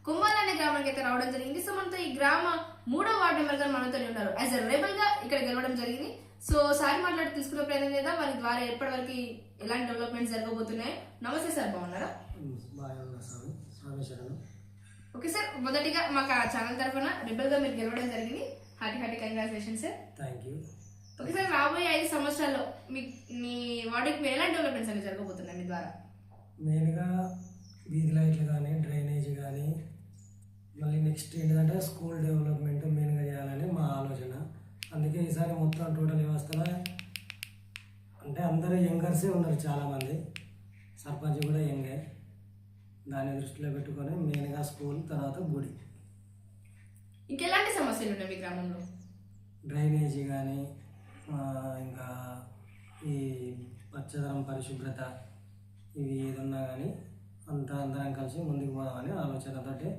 కుమ్మాల అనే గ్రామానికి అయితే రావడం జరిగింది. సో మనతో ఈ గ్రామ 3వ వార్డు మెంబర్ గా మనతో ఉన్నారు. యాజ్ ఎ రెబల్ గా ఇక్కడ గెలవడం జరిగింది. సో సార్ మాట్లాడి తీసుకునే ప్రయత్నం చేద్దాం. వారి ద్వారా ఎప్పటి వరకు ఎలాంటి డెవలప్మెంట్స్ జరగబోతున్నాయి. నమస్తే సార్, బాగున్నారా? ఓకే సార్, మొదటిగా మాకు ఆ ఛానల్ తరఫున రెబల్ గా మీరు గెలవడం జరిగింది. Hearty congratulation sir. Thank you. Okay sir, రాబోయే 5 సంవత్సరాల్లో మీ వార్డుకి మీరు ఎలాంటి డెవలప్మెంట్స్ అనేవి జరగబోతున్నాయి మీ ద్వారా? మెయిన్గా వీధి లైట్లు కానీ, డ్రైనేజ్ కానీ, మళ్ళీ నెక్స్ట్ ఏంటంటే స్కూల్ డెవలప్మెంట్ మెయిన్గా చేయాలని మా ఆలోచన. అందుకే ఈసారి మొత్తం టోటల్ వ్యవస్థలో అంటే అందరూ యంగర్సే ఉన్నారు చాలామంది, సర్పంచ్ కూడా యంగే. దాన్ని దృష్టిలో పెట్టుకొని మెయిన్గా స్కూల్, తర్వాత గుడి. ఇంకెలాంటి సమస్యలు ఉన్నాయి మీ గ్రామంలో? డ్రైనేజీ కానీ, ఇంకా ఈ పచ్చదనం, పరిశుభ్రత, ఇవి ఏదన్నా కానీ అందరం కలిసి ముందుకు పోదామని ఆలోచనతోటి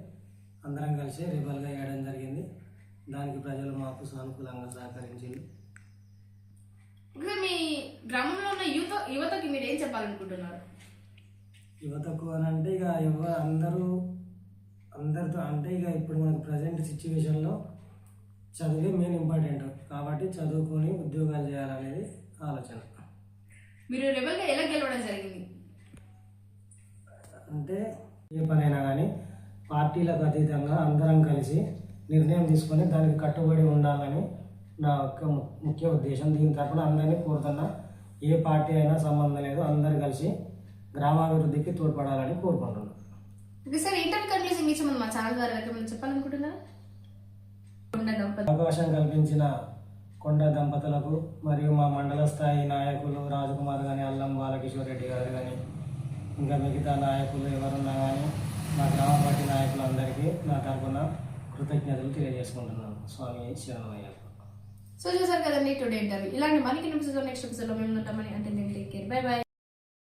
అందరం కలిసి రెబల్గా వేయడం జరిగింది. దానికి ప్రజలు మాకు సానుకూలంగా సహకరించారు. మీ గ్రామంలో ఉన్న యువతకి మీరు ఏం చెప్పాలనుకుంటున్నారు? యువతకు అని అంటే ఇక అందరితో అంటే ఇక ఇప్పుడు మనకు ప్రజెంట్ సిచ్యువేషన్లో చదివే మెయిన్ ఇంపార్టెంట్ కాబట్టి చదువుకొని ఉద్యోగాలు చేయాలనేది ఆలోచన. మీరు రెబల్గా ఎలా గెలవడం జరిగింది? అంటే ఏ పనైనా కానీ పార్టీలకు అతీతంగా అందరం కలిసి నిర్ణయం తీసుకొని దానికి కట్టుబడి ఉండాలని నా యొక్క ముఖ్య ఉద్దేశం. దీని తరపున అందరినీ కోరుతున్నా, ఏ పార్టీ అయినా సంబంధం లేదు, అందరు కలిసి గ్రామాభివృద్ధికి తోడ్పడాలని కోరుకుంటున్నాను. సార్, ఇంటర్ కన్క్లూజింగ్ ఇచ్చి మా ఛానల్ ద్వారా చెప్పాలనుకుంటున్నారా? అవకాశం కల్పించిన కొండ దంపతులకు మరియు మా మండల స్థాయి నాయకులు రాజకుమార్ కానీ, అల్లం బాలకిషోర్ రెడ్డి గారు కానీ, ఇంకా మిగతా నాయకులు ఎవరున్నా కానీ మా గ్రామ పార్టీ నాయకులందరికీ నా తరఫున కృతజ్ఞతలు తెలియజేసుకుంటున్నాను. స్వామి శరణమయ్య. సో చూసారు కదండి టుడే ఇంటర్వ్యూ. ఇలాంటి మనకి నెక్స్ట్ ఎపిసోడ్లో మేము ఉంటామని అంటే బై బై.